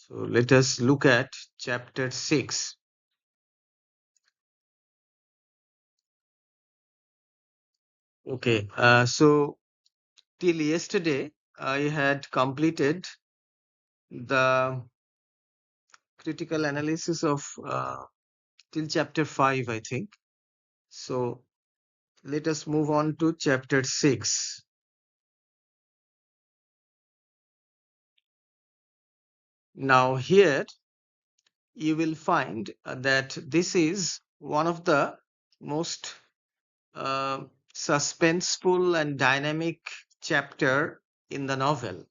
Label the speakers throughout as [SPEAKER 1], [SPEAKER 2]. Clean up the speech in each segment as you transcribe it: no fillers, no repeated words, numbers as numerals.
[SPEAKER 1] So let us look at chapter 6. Okay, so till yesterday, I had completed the critical analysis of till chapter 5, I think. So let us move on to chapter 6. Now, here you will find that this is one of the most uh, suspenseful and dynamic chapter in the novel,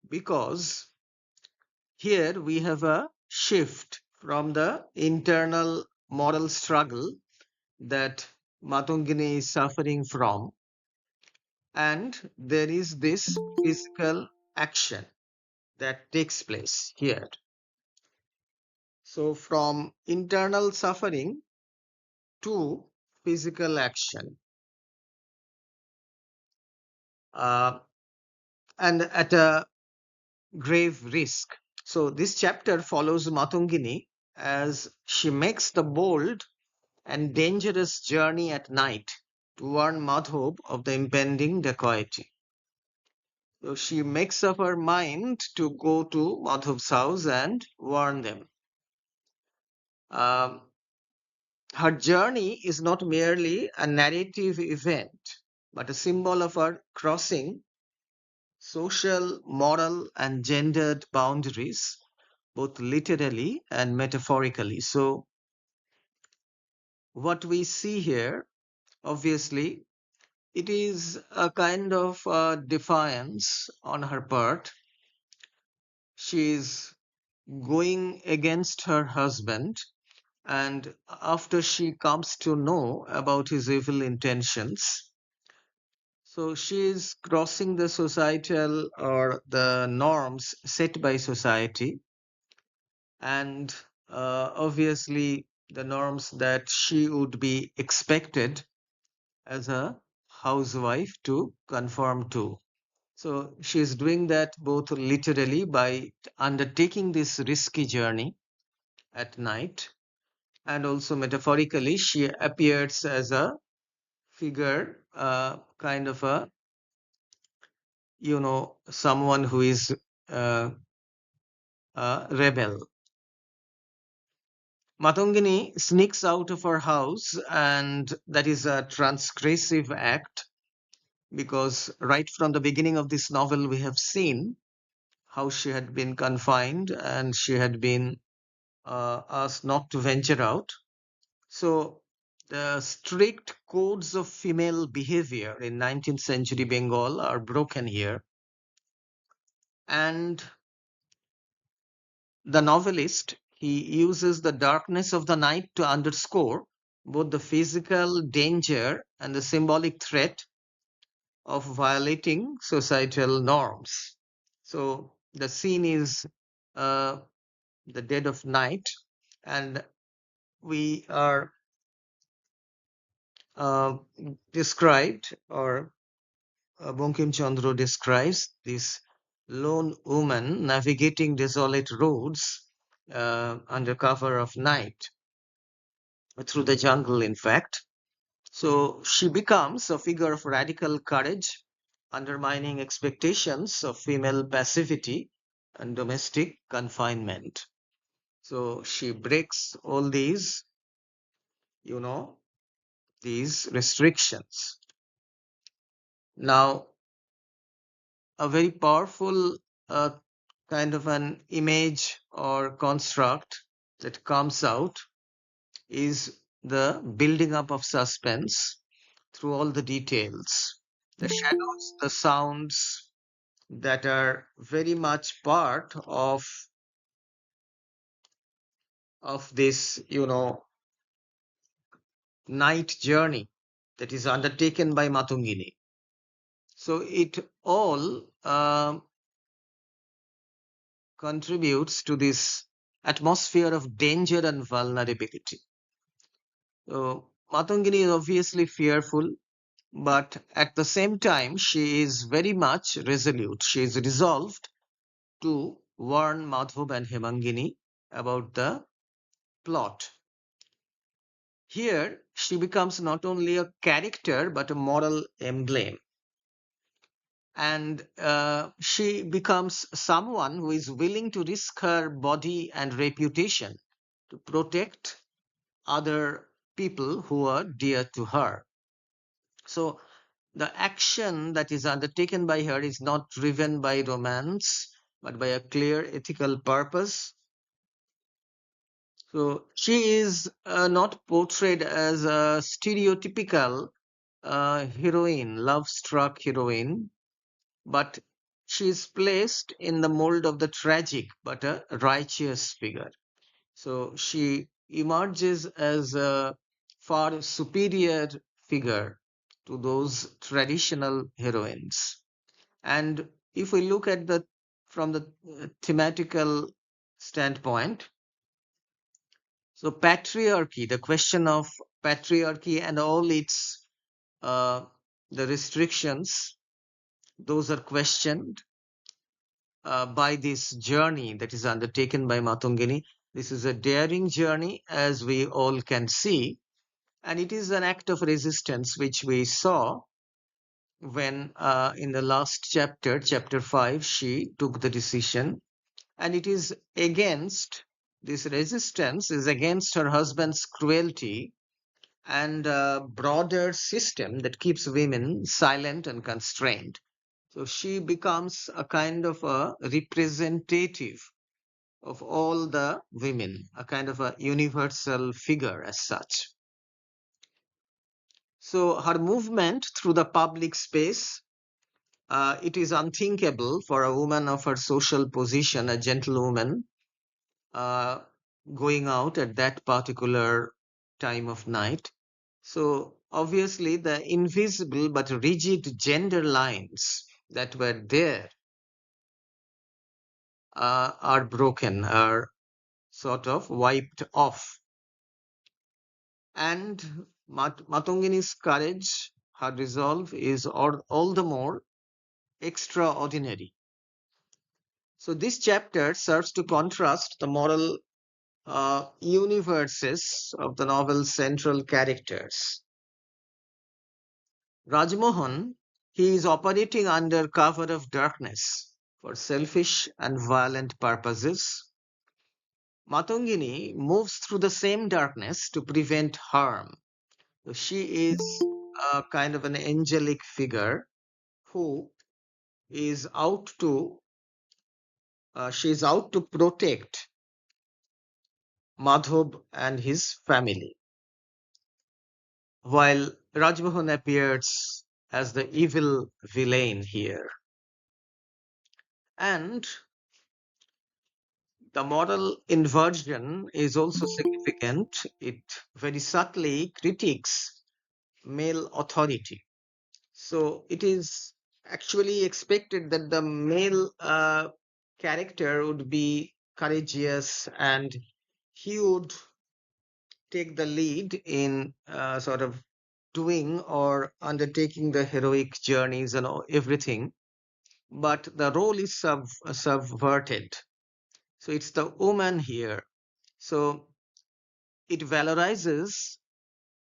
[SPEAKER 1] because here we have a shift from the internal moral struggle that Matungini is suffering from, and there is this physical action that takes place here. So, from internal suffering to physical action, uh, and at a grave risk. So, this chapter follows Matungini as she makes the bold and dangerous journey at night to warn Madhov of the impending dacoity. So she makes up her mind to go to Madhav's house and warn them. Um, Her journey is not merely a narrative event, but a symbol of her crossing social, moral, and gendered boundaries, both literally and metaphorically. So, what we see here, obviously, it is a kind of defiance on her part. She is going against her husband, and after she comes to know about his evil intentions, so she is crossing the societal or the norms set by society, and obviously the norms that she would be expected as a housewife to conform to. So she is doing that both literally by undertaking this risky journey at night, and also metaphorically, she appears as a figure, kind of a, someone who is uh, a rebel. Matangini sneaks out of her house, and that is a transgressive act, because right from the beginning of this novel, we have seen how she had been confined and she had been asked not to venture out. So, the strict codes of female behavior in 19th century Bengal are broken here. And the novelist, he uses the darkness of the night to underscore both the physical danger and the symbolic threat of violating societal norms. So, the scene is uh, the dead of night, and we are uh, described, or Bankim Chandra describes this lone woman navigating desolate roads under cover of night, through the jungle, in fact. So she becomes a figure of radical courage, undermining expectations of female passivity and domestic confinement. So she breaks all these, you know, these restrictions. Now, a very powerful uh, kind of an image or construct that comes out is the building up of suspense through all the details, the shadows, the sounds that are very much part of this, night journey that is undertaken by Matungini. So it all contributes to this atmosphere of danger and vulnerability. So Matungini is obviously fearful, but at the same time, she is very much resolute. She is resolved to warn Madhav and Hemangini about the plot. Here, she becomes not only a character but a moral emblem. And she becomes someone who is willing to risk her body and reputation to protect other people who are dear to her. So the action that is undertaken by her is not driven by romance, but by a clear ethical purpose. So she is not portrayed as a stereotypical heroine, love-struck heroine, but she is placed in the mold of the tragic but a righteous figure. So she emerges as a far superior figure to those traditional heroines. And if we look at the from the thematical standpoint, so patriarchy, the question of patriarchy and all its uh, the restrictions, those are questioned by this journey that is undertaken by Matungini. This is a daring journey, as we all can see, and it is an act of resistance which we saw when in the last chapter, chapter 5, she took the decision, and it is against this resistance is against her husband's cruelty and a broader system that keeps women silent and constrained. So she becomes a kind of a representative of all the women, a kind of a universal figure as such. So her movement through the public space, it is unthinkable for a woman of her social position, a gentlewoman, uh, going out at that particular time of night. So obviously the invisible but rigid gender lines that were there are broken, are sort of wiped off. And Matungini's courage, her resolve is all the more extraordinary. So this chapter serves to contrast the moral universes of the novel's central characters. Rajmohan, he is operating under cover of darkness for selfish and violent purposes. Matungini moves through the same darkness to prevent harm. So she is a kind of an angelic figure who is out to she is out to protect Madhub and his family, while Rajmohan appears as the evil villain here. And the moral inversion is also significant. It very subtly critiques male authority. So it is actually expected that the male character would be courageous and he would take the lead in sort of doing or undertaking the heroic journeys and everything. But the role is subverted. So it's the woman here. So it valorizes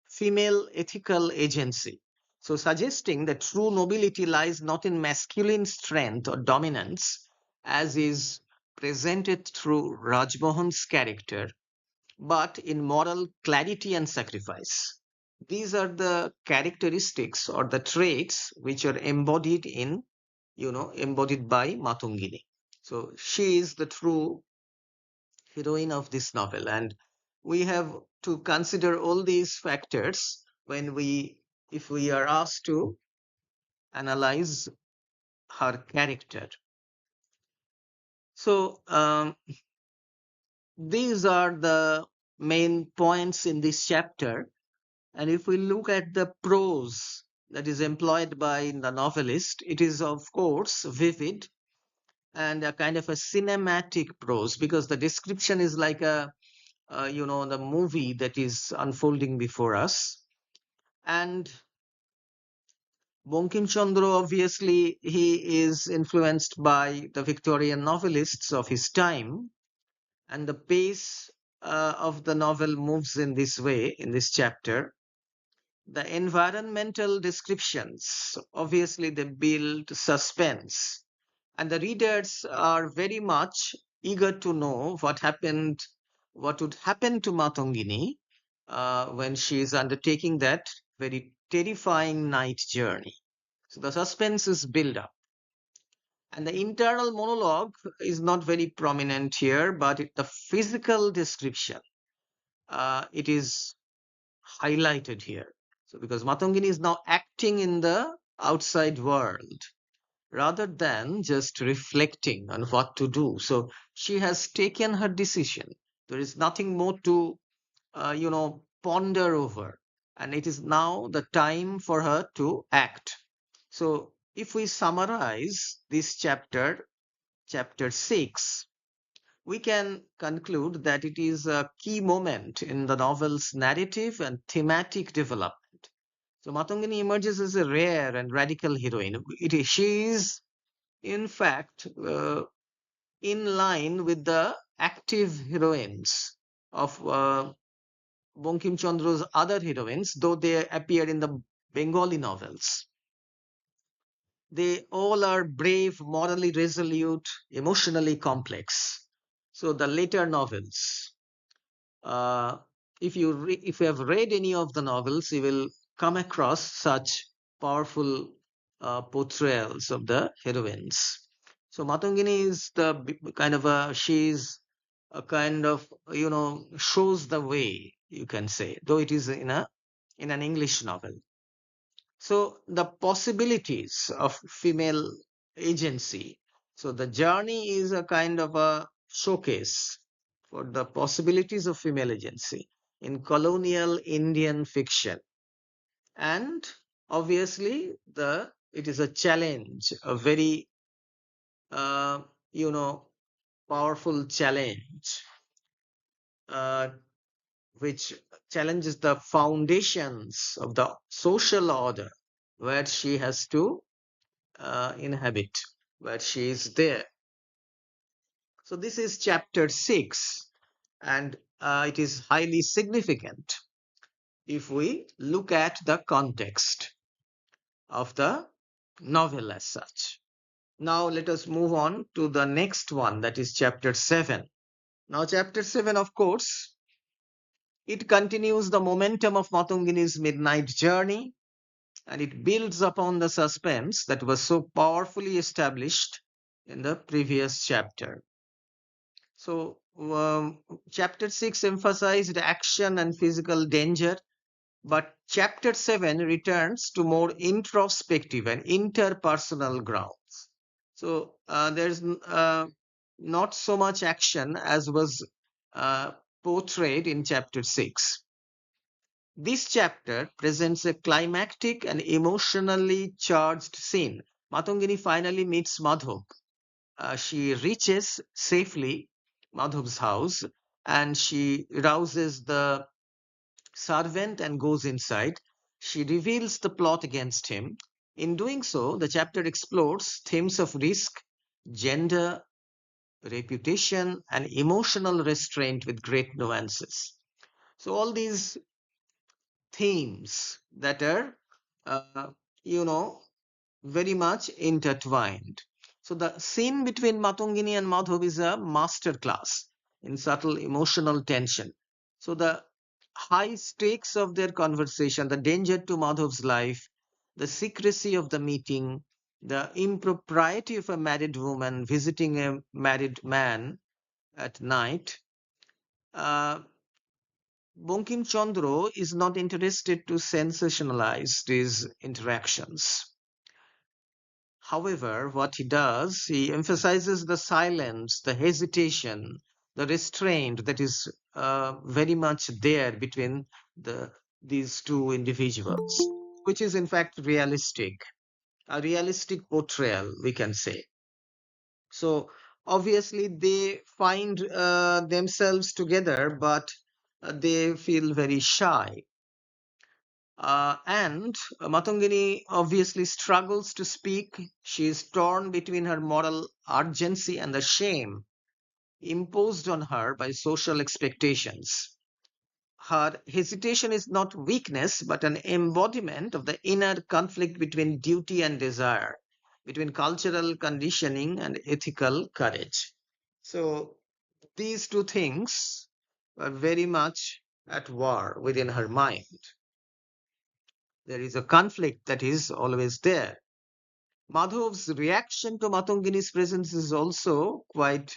[SPEAKER 1] female ethical agency. So suggesting that true nobility lies not in masculine strength or dominance, as is presented through Rajmohan's character, but in moral clarity and sacrifice. These are the characteristics or the traits which are embodied embodied by Matungini. So she is the true heroine of this novel, and we have to consider all these factors when if we are asked to analyze her character. So these are the main points in this chapter. And if we look at the prose that is employed by the novelist, it is of course vivid and a kind of a cinematic prose, because the description is like the movie that is unfolding before us. And Bankim Chandra, obviously, he is influenced by the Victorian novelists of his time, and the pace of the novel moves in this way in this chapter. The environmental descriptions, obviously, they build suspense, and the readers are very much eager to know what would happen to Matongini when she is undertaking that very terrifying night journey. So the suspense is built up. And the internal monologue is not very prominent here, but the physical description, it is highlighted here. So because Matongini is now acting in the outside world rather than just reflecting on what to do. So she has taken her decision. There is nothing more to, ponder over. And it is now the time for her to act. So if we summarize this chapter, chapter 6, we can conclude that it is a key moment in the novel's narrative and thematic development. So Matongini emerges as a rare and radical heroine. She is, in fact, in line with the active heroines of Bankim Chandra's other heroines, though they appear in the Bengali novels. They all are brave, morally resolute, emotionally complex. So the later novels, uh, if you have read any of the novels, you will come across such powerful portrayals of the heroines. So Matangini is kind of she's a kind of, shows the way, you can say, though it is in an English novel. So the possibilities of female agency. So the journey is a kind of a showcase for the possibilities of female agency in colonial Indian fiction. And obviously the it is a challenge, a very uh, you know powerful challenge, uh, which challenges the foundations of the social order where she has to inhabit, where she is there. So this is chapter 6, and it is highly significant if we look at the context of the novel as such. Now let us move on to the next one, that is chapter 7. Now chapter 7, of course, it continues the momentum of Matungini's midnight journey, and it builds upon the suspense that was so powerfully established in the previous chapter. So, chapter 6 emphasized action and physical danger, but chapter 7 returns to more introspective and interpersonal grounds. So, there's not so much action as was uh, portrayed in chapter 6. This chapter presents a climactic and emotionally charged scene. Matangini finally meets Madhav. She reaches safely Madhav's house, and she rouses the servant and goes inside. She reveals the plot against him. In doing so, the chapter explores themes of risk, gender, reputation, and emotional restraint with great nuances. So, all these themes that are, uh, you know, very much intertwined. So the scene between Matungini and Madhav is a master class in subtle emotional tension. So the high stakes of their conversation, the danger to Madhav's life, the secrecy of the meeting, the impropriety of a married woman visiting a married man at night. Uh, Bankim Chandra is not interested to sensationalize these interactions. However, what he does, he emphasizes the silence, the hesitation, the restraint that is very much there between these two individuals, which is in fact realistic, a realistic portrayal, we can say. So obviously they find themselves together, but they feel very shy. And Matangini obviously struggles to speak. She is torn between her moral urgency and the shame imposed on her by social expectations. Her hesitation is not weakness, but an embodiment of the inner conflict between duty and desire, between cultural conditioning and ethical courage. So these two things were very much at war within her mind. There is a conflict that is always there. Madhav's reaction to Matangini's presence is also quite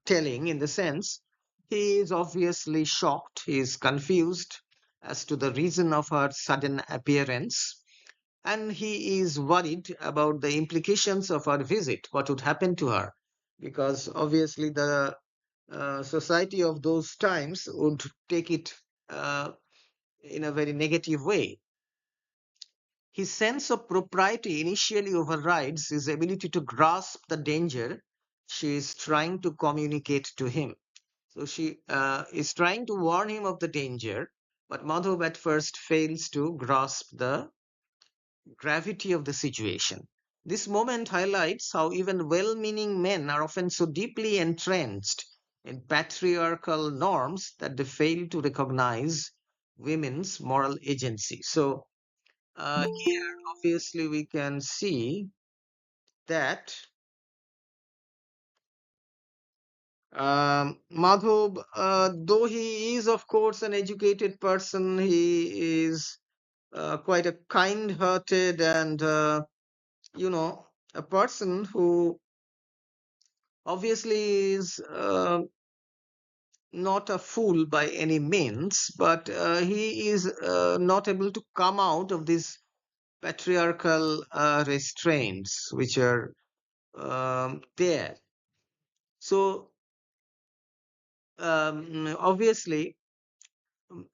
[SPEAKER 1] telling in the sense he is obviously shocked, he is confused as to the reason of her sudden appearance, and he is worried about the implications of her visit, what would happen to her, because obviously the society of those times would take it uh, in a very negative way. His sense of propriety initially overrides his ability to grasp the danger she is trying to communicate to him. So she is trying to warn him of the danger, but Madhav at first fails to grasp the gravity of the situation. This moment highlights how even well meaning men are often so deeply entrenched in patriarchal norms that they fail to recognize women's moral agency. So, here, obviously, we can see that Madhub, though he is, of course, an educated person, he is quite a kind-hearted and, you know, a person who obviously is not a fool by any means, but he is not able to come out of these patriarchal restraints which are there. So, obviously,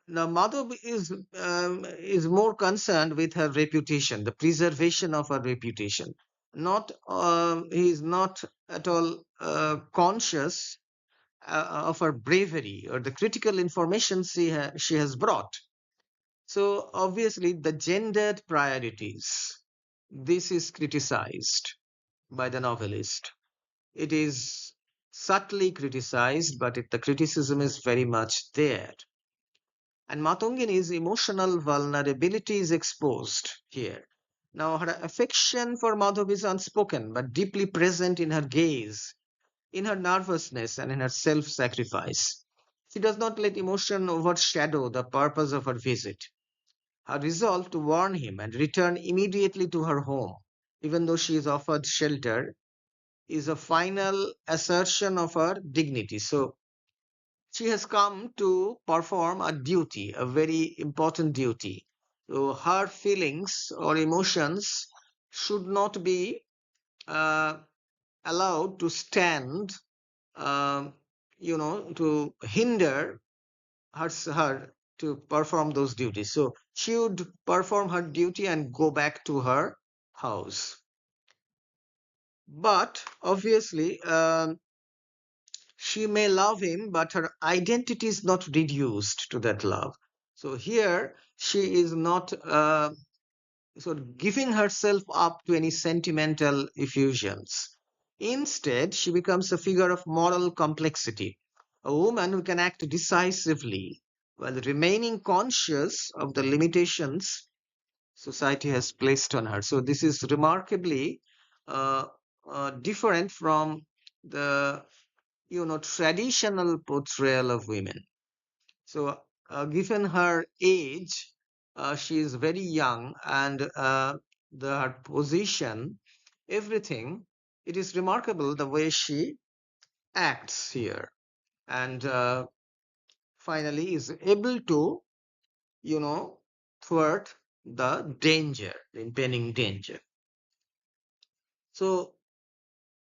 [SPEAKER 1] now Madhav is more concerned with her reputation, the preservation of her reputation. Not he is not at all conscious of her bravery or the critical information she has brought. So obviously, the gendered priorities. This is criticized by the novelist. It is subtly criticized, but the criticism is very much there. And Matongini's emotional vulnerability is exposed here. Now, her affection for Madhav is unspoken, but deeply present in her gaze, in her nervousness, and in her self sacrifice. She does not let emotion overshadow the purpose of her visit. Her resolve to warn him and return immediately to her home, even though she is offered shelter, is a final assertion of her dignity. So, she has come to perform a duty, a very important duty. So her feelings or emotions should not be uh, allowed to stand, um, to hinder her to perform those duties. So she would perform her duty and go back to her house. But obviously, she may love him, but her identity is not reduced to that love. So here she is not sort of giving herself up to any sentimental effusions. Instead, she becomes a figure of moral complexity, a woman who can act decisively while remaining conscious of the limitations society has placed on her. So this is remarkably uh, different from the traditional portrayal of women. So, given her age, she is very young, and her position, everything, it is remarkable the way she acts here, and finally is able to, you know, thwart the danger, the impending danger. So,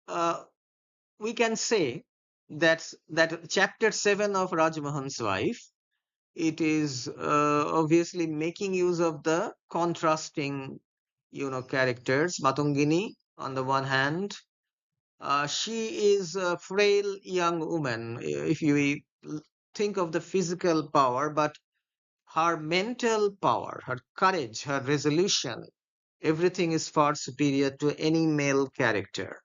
[SPEAKER 1] uh, we can say that chapter 7 of Rajmohan's wife, it is obviously making use of the contrasting characters. Matungini, on the one hand, she is a frail young woman, if you think of the physical power, but her mental power, her courage, her resolution, everything is far superior to any male character.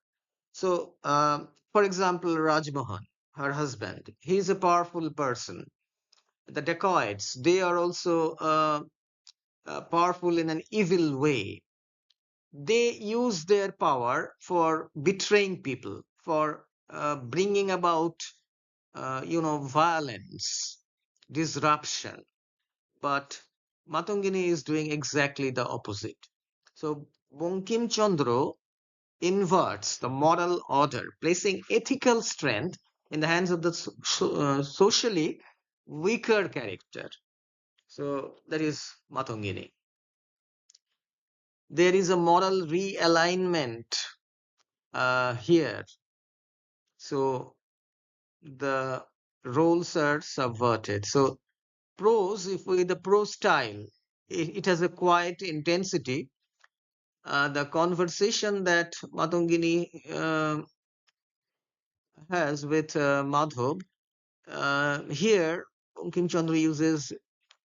[SPEAKER 1] So, for example, Rajmohan, her husband, he is a powerful person. The dacoits, they are also powerful in an evil way. They use their power for betraying people, for bringing about, violence, disruption. But Matongini is doing exactly the opposite. So Bankim Chandra inverts the moral order, placing ethical strength in the hands of the socially weaker character. So that is Matongini. There is a moral realignment here. So the roles are subverted. So prose, if we the prose style, it has a quiet intensity. The conversation that Matongini has with Madhav, here Bankim Chandra uses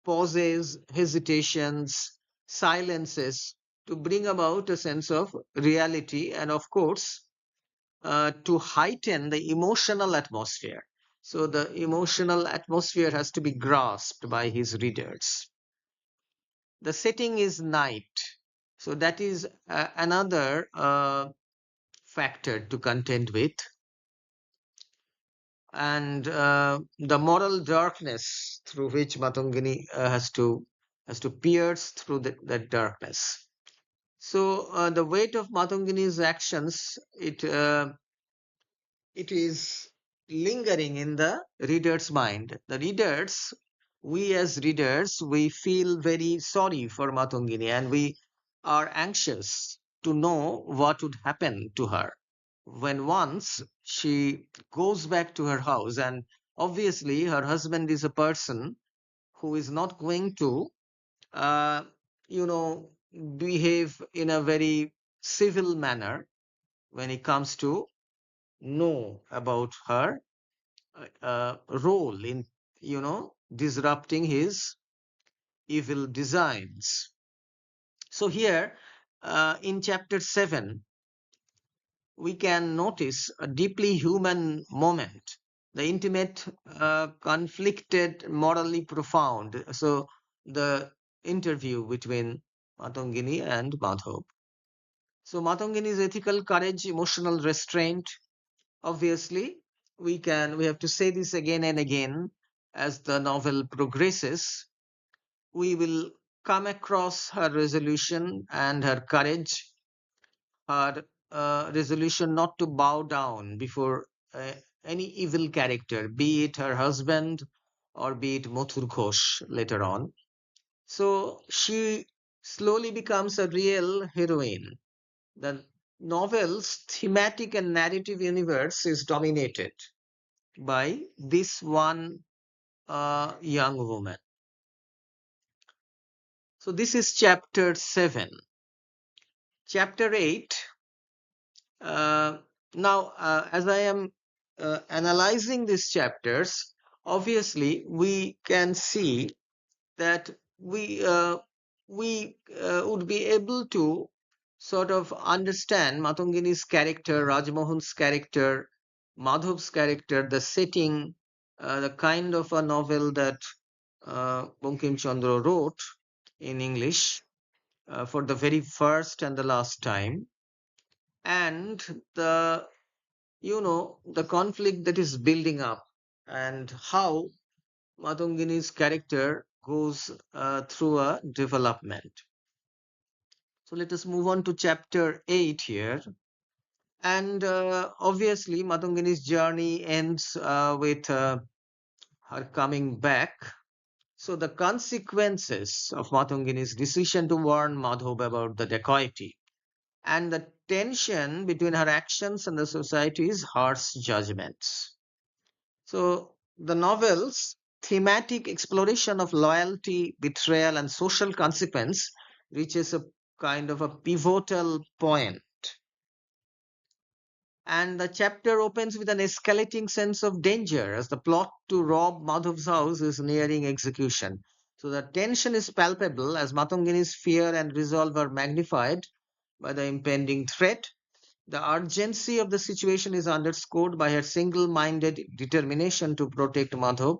[SPEAKER 1] pauses, hesitations, silences to bring about a sense of reality and, of course, to heighten the emotional atmosphere. So the emotional atmosphere has to be grasped by his readers. The setting is night. So that is another factor to contend with. And the moral darkness through which Matongini has to pierce through that darkness. So the weight of Matongini's actions, it is lingering in the reader's mind. The readers, we as readers, we feel very sorry for Matongini and we are anxious to know what would happen to her when once she goes back to her house. And obviously, her husband is a person who is not going to, uh, you know, behave in a very civil manner when it comes to know about her role in, disrupting his evil designs. So here, in chapter 7, we can notice a deeply human moment, the intimate, conflicted, morally profound. So the interview between Matongini and Madhav. So Matongini's ethical courage, emotional restraint, obviously, we have to say this again and again as the novel progresses. We will come across her resolution and her courage, her resolution not to bow down before uh, any evil character, be it her husband or be it Mathur Ghosh later on. So she slowly becomes a real heroine. The novel's thematic and narrative universe is dominated by this one young woman. So this is chapter 7. Chapter 8. Uh, Now, as I am analyzing these chapters, obviously we can see that we would be able to sort of understand Matongini's character, Rajmohan's character, Madhav's character, the setting, the kind of a novel that Bankim Chandra wrote in English for the very first and the last time, and the conflict that is building up, and how Matongini's character goes through a development. So let us move on to chapter 8 here. And obviously, Matongini's journey ends with her coming back. So the consequences of Matongini's decision to warn Madhav about the dacoity and the tension between her actions and the society's harsh judgments. So the novel's thematic exploration of loyalty, betrayal, and social consequence reaches a kind of a pivotal point. And the chapter opens with an escalating sense of danger as the plot to rob Madhav's house is nearing execution. So the tension is palpable as Matangini's fear and resolve are magnified by the impending threat. The urgency of the situation is underscored by her single-minded determination to protect Madhav,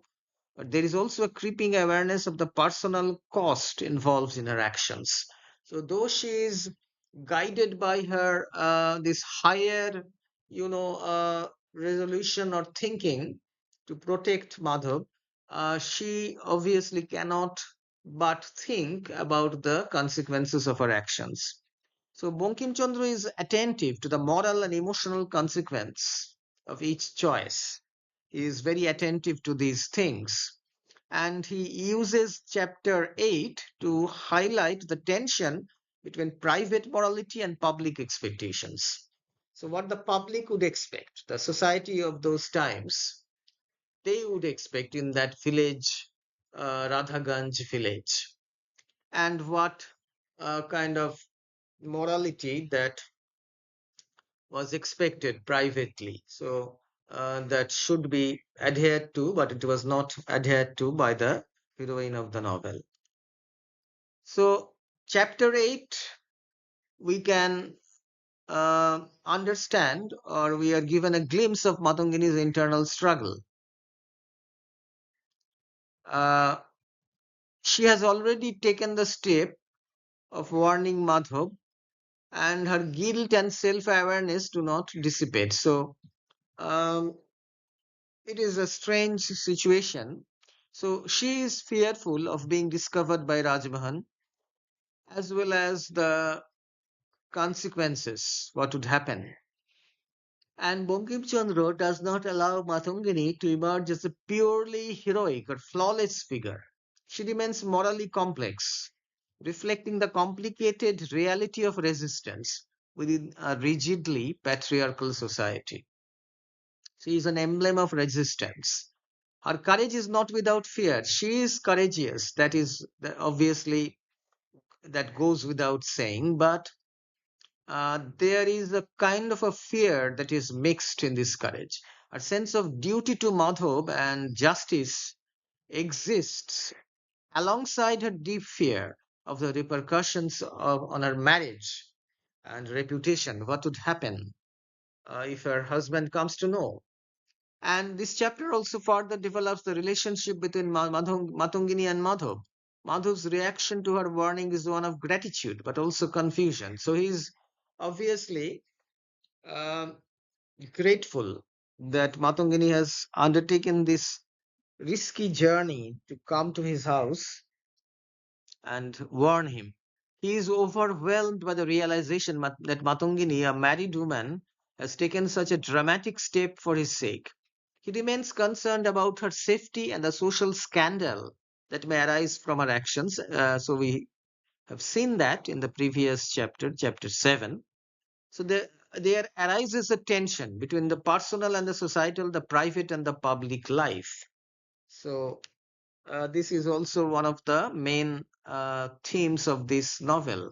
[SPEAKER 1] but there is also a creeping awareness of the personal cost involved in her actions. So though she is guided by her this higher, resolution or thinking to protect Madhav, she obviously cannot but think about the consequences of her actions. So Bankim Chandra is attentive to the moral and emotional consequence of each choice. He is very attentive to these things. And he uses chapter 8 to highlight the tension between private morality and public expectations. So, what the public would expect, the society of those times, they would expect in that village, Radhaganj village, and what kind of morality that was expected privately. So that should be adhered to, but it was not adhered to by the heroine of the novel. So, chapter 8, we can understand, or we are given a glimpse of Matangini's internal struggle. Uh, she has already taken the step of warning Madhav, and her guilt and self awareness do not dissipate. So, um, it is a strange situation. So she is fearful of being discovered by Rajmohan, as well as the consequences, what would happen. And Bankim Chandra does not allow Matangini to emerge as a purely heroic or flawless figure. She remains morally complex, reflecting the complicated reality of resistance within a rigidly patriarchal society. She is an emblem of resistance. Her courage is not without fear. She is courageous. That is obviously that goes without saying. But there is a kind of a fear that is mixed in this courage. A sense of duty to Madhav and justice exists alongside her deep fear of the repercussions on her marriage and reputation. What would happen if her husband comes to know? And this chapter also further develops the relationship between Matungini and Madhav. Madhav's reaction to her warning is one of gratitude, but also confusion. So he's obviously um grateful that Matungini has undertaken this risky journey to come to his house and warn him. He is overwhelmed by the realization that Matungini, a married woman, has taken such a dramatic step for his sake. He remains concerned about her safety and the social scandal that may arise from her actions. So we have seen that in the previous chapter, chapter 7. So there arises a tension between the personal and the societal, the private and the public life. So this is also one of the main themes of this novel.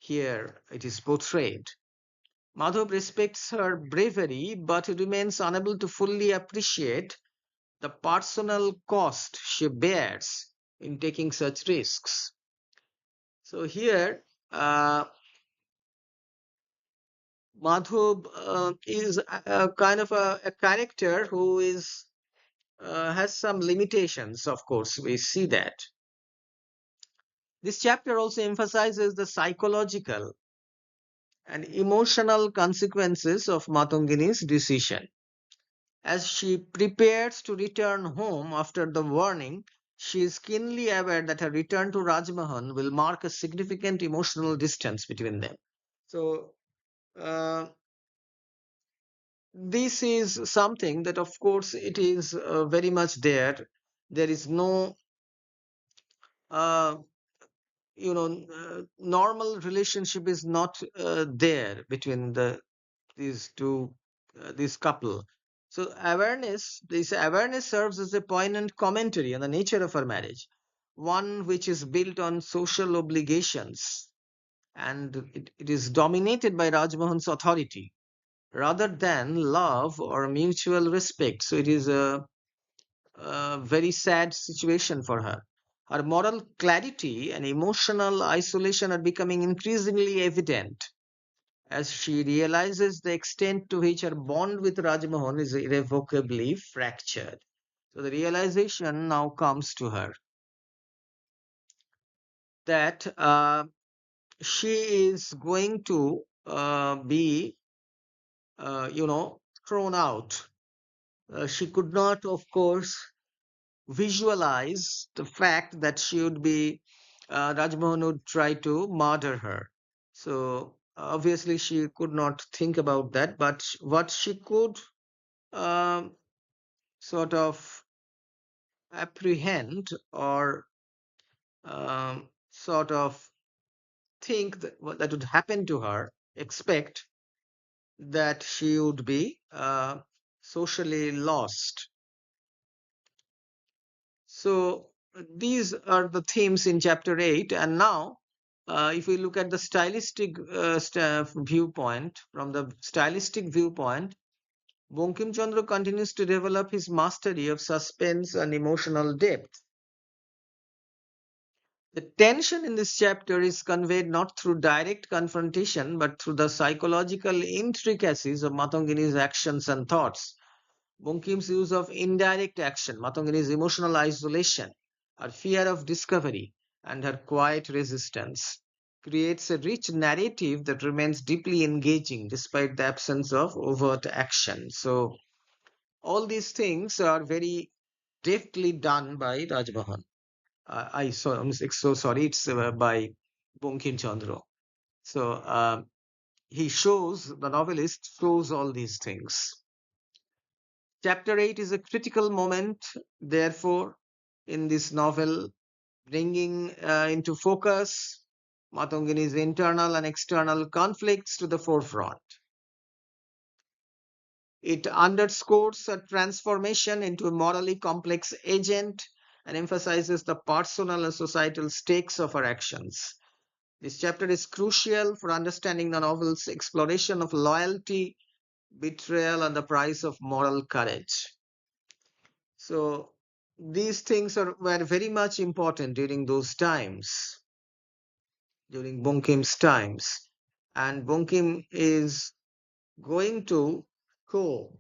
[SPEAKER 1] Here it is portrayed. Madhav respects her bravery, but remains unable to fully appreciate the personal cost she bears in taking such risks. So here, Madhav is a kind of a character who is has some limitations. Of course, we see that. This chapter also emphasizes the psychological and emotional consequences of Matungini's decision. As she prepares to return home after the warning, she is keenly aware that her return to Rajmohan will mark a significant emotional distance between them. So, uh, this is something that, of course, it is very much there. There is no, uh, normal relationship is not there between these two, this couple. So this awareness serves as a poignant commentary on the nature of our marriage, one which is built on social obligations, and it is dominated by Rajmohan's authority rather than love or mutual respect. So it is a very sad situation for her. Her moral clarity and emotional isolation are becoming increasingly evident as she realizes the extent to which her bond with Rajmohan is irrevocably fractured. So the realization now comes to her that she is going to be, thrown out. She could not, of course, visualize the fact that she would be, Rajmohan would try to murder her. So obviously, she could not think about that. But what she could um, sort of apprehend or sort of think that what that would happen to her, expect that she would be socially lost. So these are the themes in chapter 8. And now, if we look at the stylistic viewpoint, from the stylistic viewpoint, Bankim Chandra continues to develop his mastery of suspense and emotional depth. The tension in this chapter is conveyed not through direct confrontation but through the psychological intricacies of Matangini's actions and thoughts. Bankim's use of indirect action, Matangini's emotional isolation, her fear of discovery, and her quiet resistance creates a rich narrative that remains deeply engaging despite the absence of overt action. So, all these things are very deftly done by Rajmohan. I'm so sorry, it's by Bankim Chandra. So the novelist shows all these things. Chapter 8 is a critical moment, therefore, in this novel, bringing into focus Matangini's internal and external conflicts to the forefront. It underscores a transformation into a morally complex agent and emphasizes the personal and societal stakes of her actions. This chapter is crucial for understanding the novel's exploration of loyalty, betrayal, and the price of moral courage. So, these things were very much important during those times, during Bankim's times. And Bankim is going to show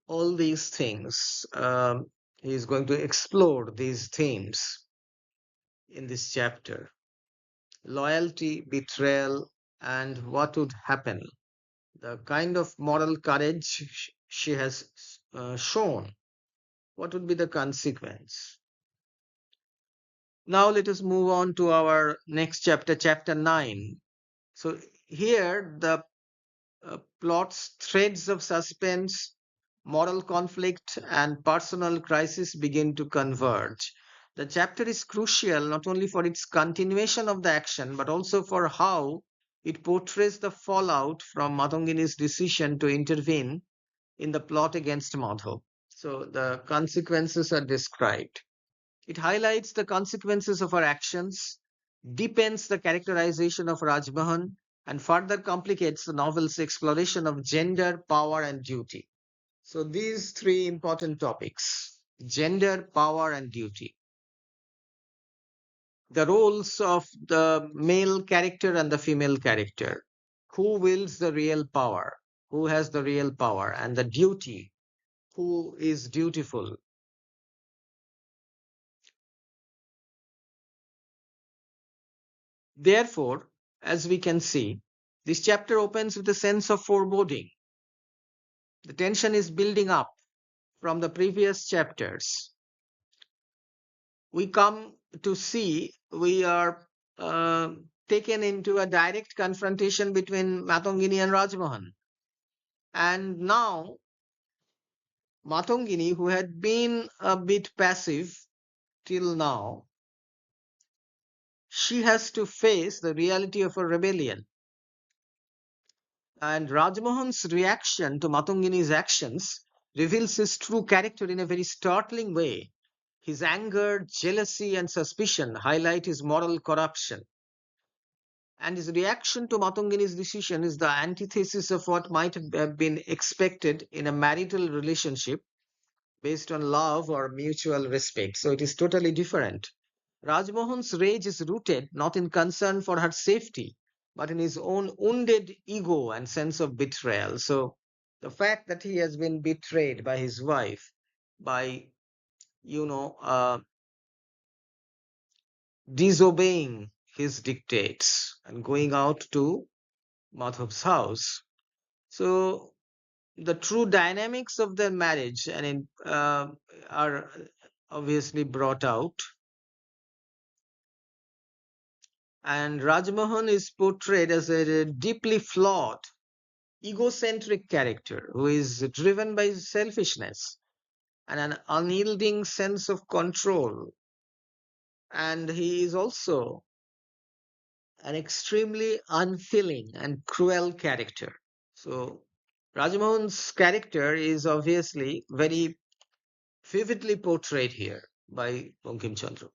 [SPEAKER 1] all these things. He is going to explore these themes in this chapter: loyalty, betrayal, and what would happen, the kind of moral courage she has shown, what would be the consequence. Now let us move on to our next chapter, chapter 9. So here the plot's threads of suspense, moral conflict, and personal crisis begin to converge. The chapter is crucial not only for its continuation of the action but also for how it portrays the fallout from Matangini's decision to intervene in the plot against Madhav. So the consequences are described. It highlights the consequences of her actions, deepens the characterization of Rajmohan, and further complicates the novel's exploration of gender, power, and duty. So these three important topics: gender, power, and duty. The roles of the male character and the female character. Who wields the real power? Who has the real power? And the duty. Who is dutiful? Therefore, as we can see, this chapter opens with a sense of foreboding. The tension is building up from the previous chapters. We come to see we are taken into a direct confrontation between Matangini and Rajmohan. And now, Matangini, who had been a bit passive till now, she has to face the reality of a rebellion. And Rajmohan's reaction to Matangini's actions reveals his true character in a very startling way. His anger, jealousy, and suspicion highlight his moral corruption. And his reaction to Matangini's decision is the antithesis of what might have been expected in a marital relationship, based on love or mutual respect. So it is totally different. Rajmohan's rage is rooted not in concern for her safety, but in his own wounded ego and sense of betrayal. So the fact that he has been betrayed by his wife, by, you know, disobeying his dictates and going out to Madhav's house. So the true dynamics of their marriage are obviously brought out, and Rajmohan is portrayed as a deeply flawed, egocentric character who is driven by selfishness and an unyielding sense of control, and he is also an extremely unfeeling and cruel character. So Rajmohan's character is obviously very vividly portrayed here by Bankim Chandra.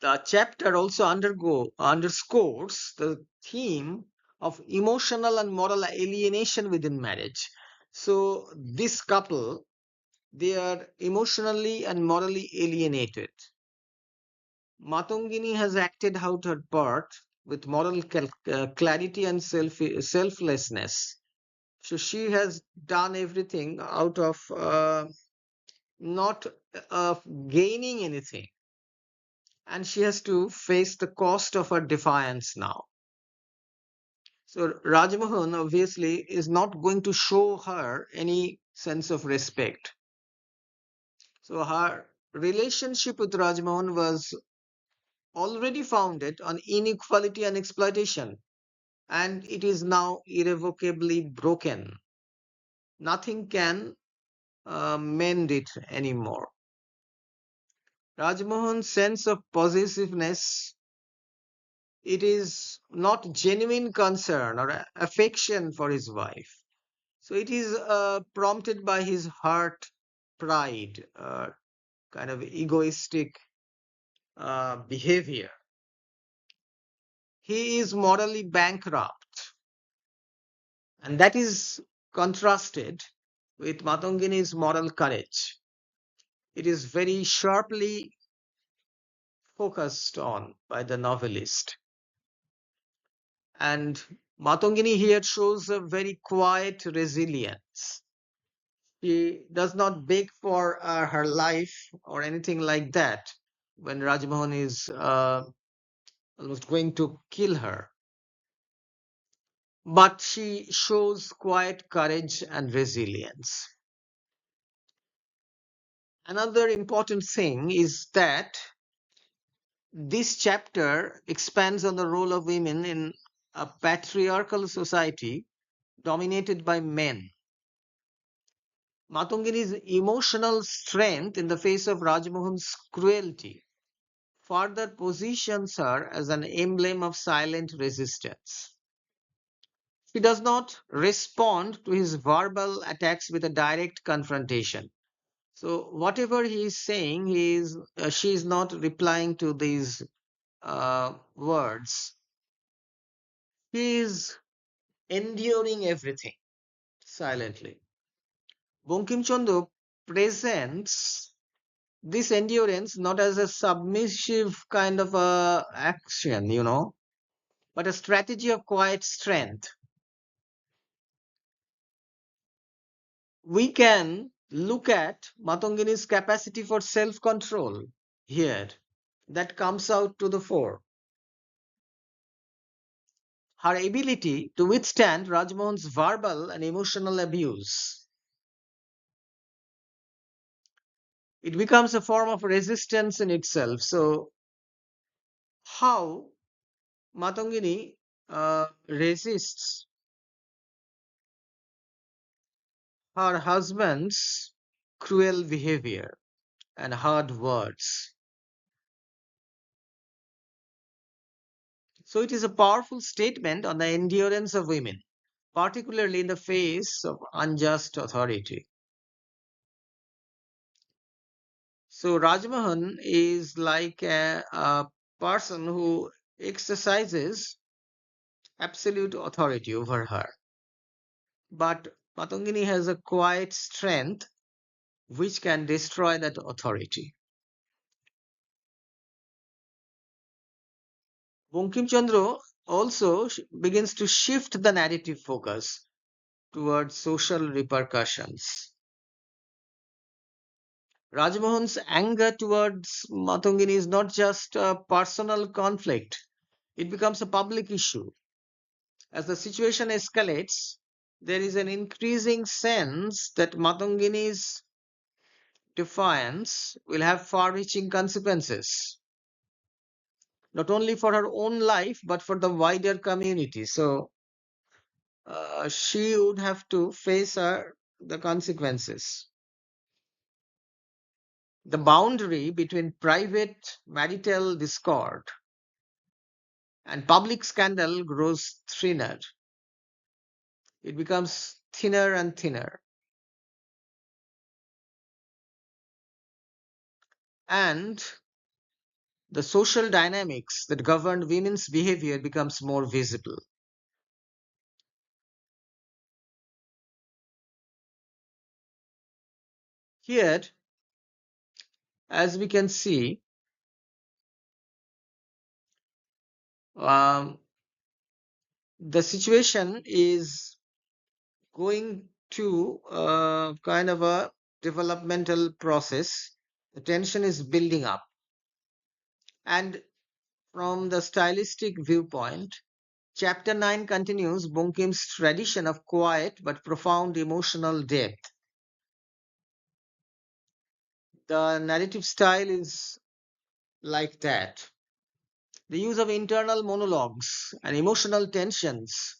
[SPEAKER 1] The chapter also underscores the theme of emotional and moral alienation within marriage. So this couple, they are emotionally and morally alienated. Matangini has acted out her part with moral clarity and selflessness. So she has done everything out of not gaining anything, and she has to face the cost of her defiance now. So Rajmohan obviously is not going to show her any sense of respect. So her relationship with Rajmohan was already founded on inequality and exploitation, and it is now irrevocably broken. Nothing can mend it anymore. Rajmohan's sense of possessiveness, it is not genuine concern or affection for his wife. So it is prompted by his heart pride, kind of egoistic behavior. He is morally bankrupt, and that is contrasted with Matangini's moral courage. It is very sharply focused on by the novelist. And Matangini here shows a very quiet resilience. She does not beg for her life or anything like that when Rajmohan is almost going to kill her. But she shows quiet courage and resilience. Another important thing is that this chapter expands on the role of women in a patriarchal society dominated by men. Matangini's emotional strength in the face of Rajmohan's cruelty further positions her as an emblem of silent resistance. She does not respond to his verbal attacks with a direct confrontation. So whatever he is saying, she is not replying to these words. He is enduring everything silently. Bankim Chandra presents this endurance not as a submissive kind of a action, but a strategy of quiet strength. We can look at Matangini's capacity for self-control here that comes out to the fore. Her ability to withstand Rajmohan's verbal and emotional abuse. It becomes a form of resistance in itself. So, how Matangini resists her husband's cruel behavior and hard words. So, it is a powerful statement on the endurance of women, particularly in the face of unjust authority. So, Rajmohan is like a person who exercises absolute authority over her. But Matangini has a quiet strength which can destroy that authority. Bankim Chandra also begins to shift the narrative focus towards social repercussions. Rajmohan's anger towards Matangini is not just a personal conflict, it becomes a public issue. As the situation escalates, there is an increasing sense that Matangini's defiance will have far reaching consequences, not only for her own life but for the wider community. So she would have to face the consequences. The boundary between private marital discord and public scandal grows thinner. It becomes thinner and thinner. And the social dynamics that govern women's behavior becomes more visible. Here, as we can see, um, the situation is going to kind of a developmental process. The tension is building up. And from the stylistic viewpoint, Chapter 9 continues Bunkim's tradition of quiet but profound emotional depth. The narrative style is like that. The use of internal monologues and emotional tensions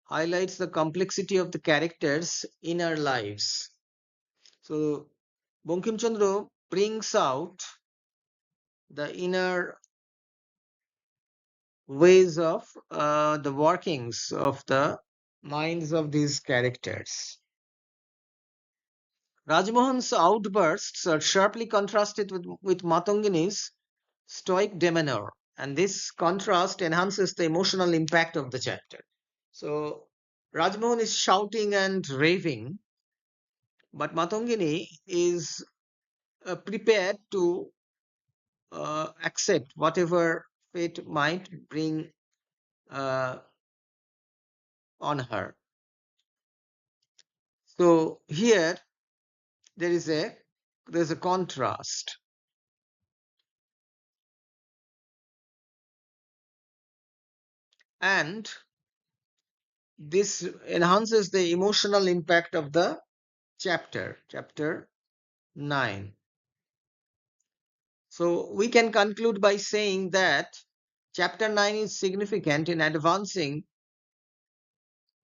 [SPEAKER 1] highlights the complexity of the characters' inner lives. So, Bankim Chandra brings out the inner ways of the workings of the minds of these characters. Rajmohan's outbursts are sharply contrasted with Matangini's stoic demeanor, and this contrast enhances the emotional impact of the chapter. So, Rajmohan is shouting and raving, but Matangini is prepared to accept whatever fate might bring uh, on her. So here there is a contrast, and this enhances the emotional impact of the chapter 9. So we can conclude by saying that chapter 9 is significant in advancing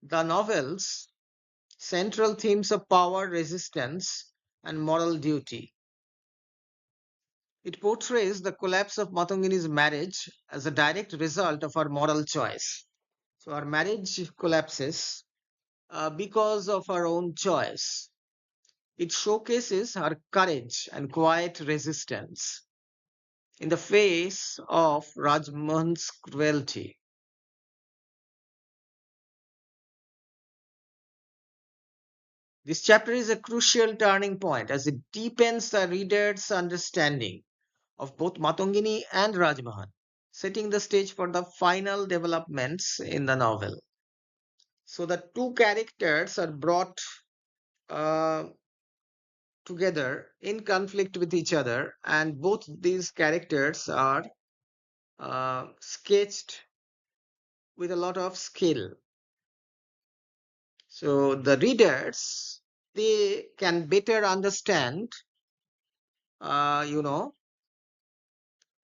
[SPEAKER 1] the novel's central themes of power, resistance, and moral duty. It portrays the collapse of Matangini's marriage as a direct result of her moral choice. So her marriage collapses because of her own choice. It showcases her courage and quiet resistance in the face of Rajmohan's cruelty. This chapter is a crucial turning point as it deepens the reader's understanding of both Matangini and Rajmohan, setting the stage for the final developments in the novel. So the two characters are brought uh, together in conflict with each other, and both these characters are sketched with a lot of skill. So the readers, they can better understand, you know,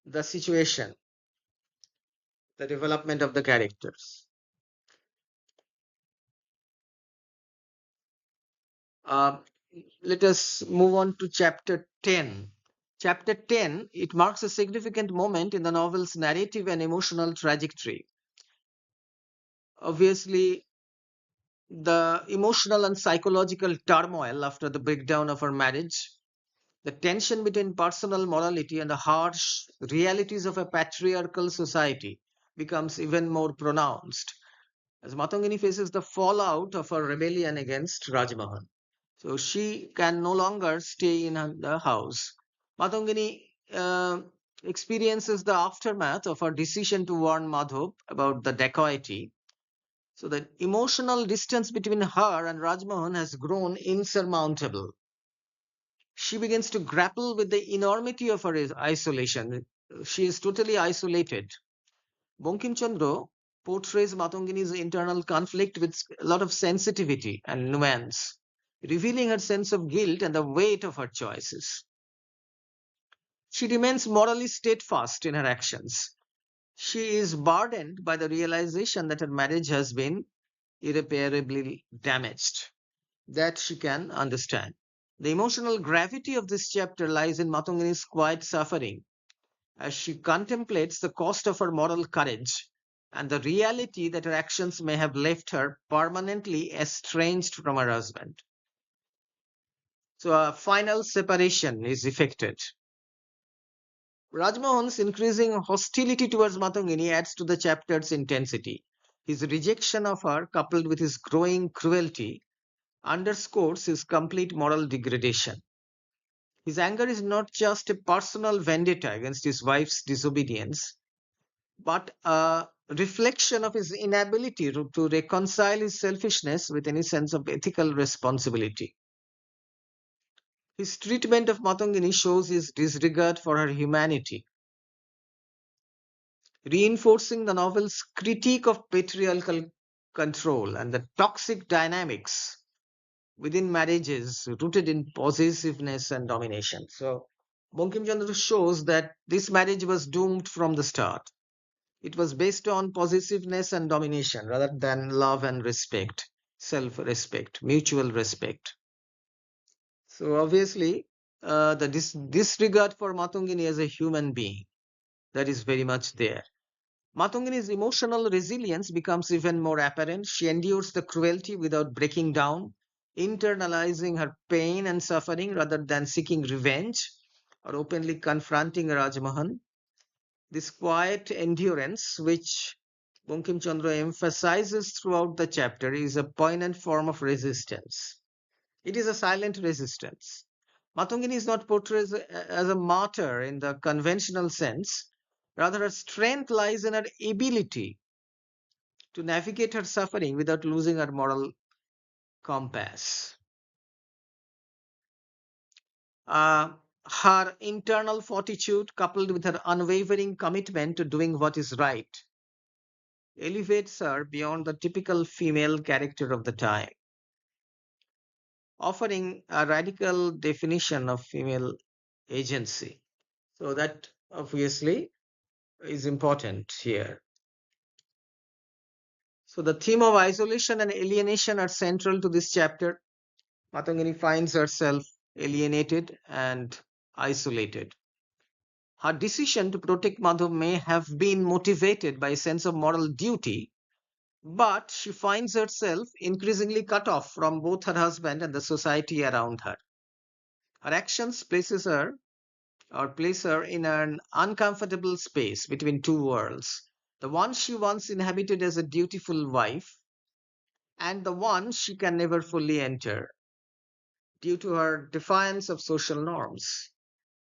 [SPEAKER 1] the situation, the development of the characters. Uh, Let us move on to chapter 10. Chapter 10, it marks a significant moment in the novel's narrative and emotional trajectory. Obviously, the emotional and psychological turmoil after the breakdown of her marriage, the tension between personal morality and the harsh realities of a patriarchal society becomes even more pronounced. as Matangini faces the fallout of her rebellion against Rajmohan. So she can no longer stay in the house. Matangini experiences the aftermath of her decision to warn Madhav about the dacoity. So the emotional distance between her and Rajmohan has grown insurmountable. She begins to grapple with the enormity of her isolation. She is totally isolated. Bankim Chandra portrays Matangini's internal conflict with a lot of sensitivity and nuance, revealing her sense of guilt and the weight of her choices. She remains morally steadfast in her actions. She is burdened by the realization that her marriage has been irreparably damaged, that she can understand. The emotional gravity of this chapter lies in Matangini's quiet suffering as she contemplates the cost of her moral courage and the reality that her actions may have left her permanently estranged from her husband. So a final separation is effected. Rajmohan's increasing hostility towards Matangini adds to the chapter's intensity. His rejection of her, coupled with his growing cruelty, underscores his complete moral degradation. His anger is not just a personal vendetta against his wife's disobedience, but a reflection of his inability to reconcile his selfishness with any sense of ethical responsibility. His treatment of Matangini shows his disregard for her humanity, reinforcing the novel's critique of patriarchal control and the toxic dynamics within marriages rooted in possessiveness and domination. So, Bankim Chandra shows that this marriage was doomed from the start. It was based on possessiveness and domination rather than love and respect, self respect, mutual respect. So, obviously, the disregard for Matangini as a human being, that is very much there. Matangini's emotional resilience becomes even more apparent. She endures the cruelty without breaking down, internalizing her pain and suffering rather than seeking revenge or openly confronting Rajmohan. This quiet endurance, which Bankim Chandra emphasizes throughout the chapter, is a poignant form of resistance. It is a silent resistance. Matangini is not portrayed as a martyr in the conventional sense. Rather, her strength lies in her ability to navigate her suffering without losing her moral compass. Uh, Her internal fortitude, coupled with her unwavering commitment to doing what is right, elevates her beyond the typical female character of the time, offering a radical definition of female agency. So, that obviously is important here. So, the theme of isolation and alienation are central to this chapter. Matangini finds herself alienated and isolated. Her decision to protect Madhav may have been motivated by a sense of moral duty, but she finds herself increasingly cut off from both her husband and the society around her. Her actions place her in an uncomfortable space between two worlds. The one she once inhabited as a dutiful wife, and the one she can never fully enter due to her defiance of social norms.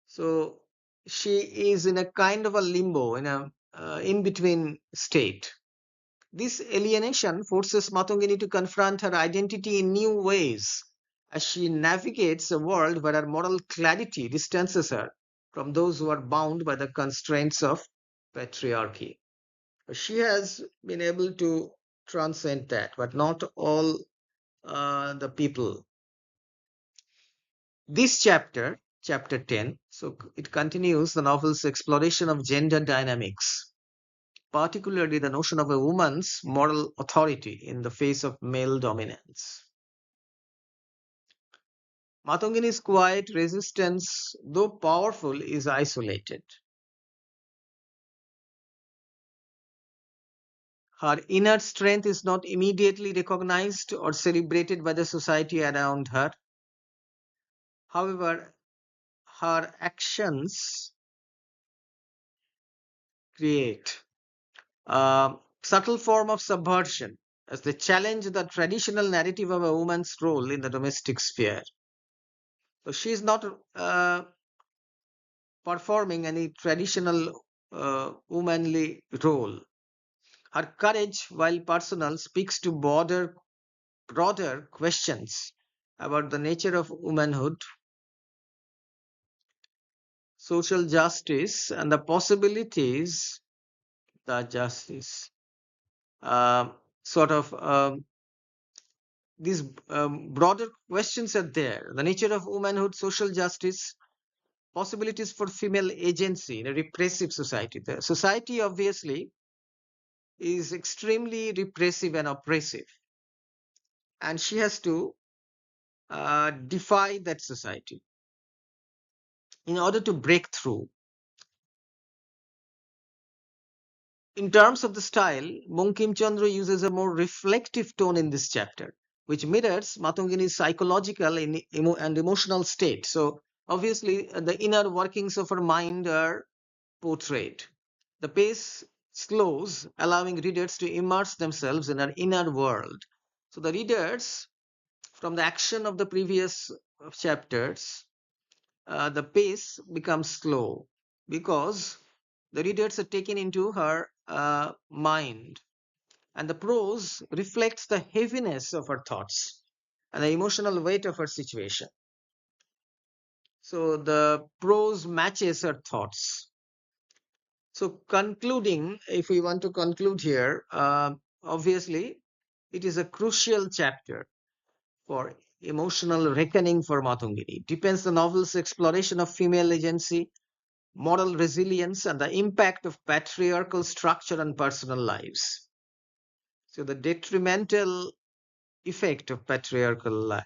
[SPEAKER 1] So she is in a kind of a limbo, in a in between state. This alienation forces Matangini to confront her identity in new ways as she navigates a world where her moral clarity distances her from those who are bound by the constraints of patriarchy. She has been able to transcend that, but not all the people. This chapter, chapter 10, so it continues the novel's exploration of gender dynamics, particularly the notion of a woman's moral authority in the face of male dominance. Matangini's quiet resistance, though powerful, is isolated. Her inner strength is not immediately recognized or celebrated by the society around her. However, her actions create a subtle form of subversion as they challenge the traditional narrative of a woman's role in the domestic sphere. So she is not performing any traditional womanly role. Her courage, while personal, speaks to broader questions about the nature of womanhood, social justice, and the possibilities, the justice, uh, sort of these broader questions are there. The nature of womanhood, social justice, possibilities for female agency in a repressive society. The society obviously is extremely repressive and oppressive, and she has to defy that society in order to break through. In terms of the style, Bankim Chandra uses a more reflective tone in this chapter, which mirrors Matangini's psychological and emotional state. So, obviously, the inner workings of her mind are portrayed. The pace slows, allowing readers to immerse themselves in her inner world. So, the readers, from the action of the previous chapters, the pace becomes slow because the readers are taken into her mind, and the prose reflects the heaviness of her thoughts and the emotional weight of her situation. So the prose matches her thoughts. So concluding, if we want to conclude here, obviously it is a crucial chapter for emotional reckoning for Matungini. It depends the novel's exploration of female agency, moral resilience, and the impact of patriarchal structure on personal lives. So, the detrimental effect of patriarchal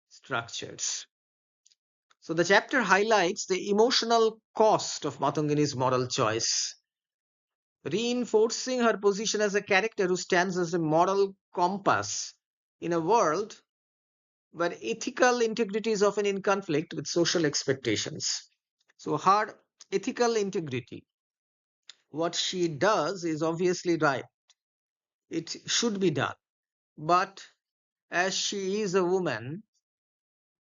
[SPEAKER 1] structures. So, the chapter highlights the emotional cost of Matangini's moral choice, reinforcing her position as a character who stands as a moral compass in a world where ethical integrity is often in conflict with social expectations. So, her ethical integrity, what she does is obviously right. It should be done. But as she is a woman,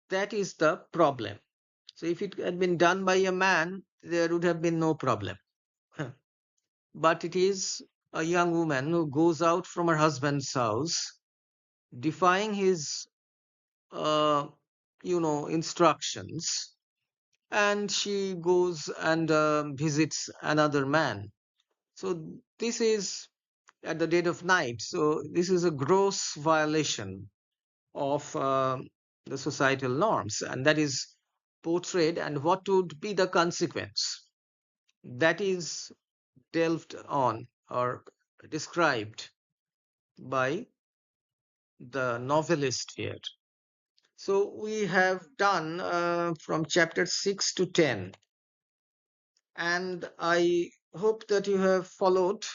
[SPEAKER 1] that is the problem. So if it had been done by a man, there would have been no problem. But it is a young woman who goes out from her husband's house, defying his, uh, instructions, and she goes and visits another man. So this is at the dead of night. So this is a gross violation of the societal norms, and that is portrayed. And what would be the consequence? That is delved on or described by the novelist here. So we have done from chapter 6 to 10, and I hope that you have followed,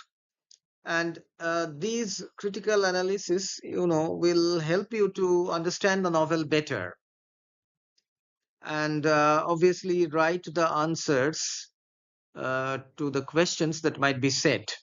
[SPEAKER 1] and these critical analysis will help you to understand the novel better, and obviously write the answers to the questions that might be set.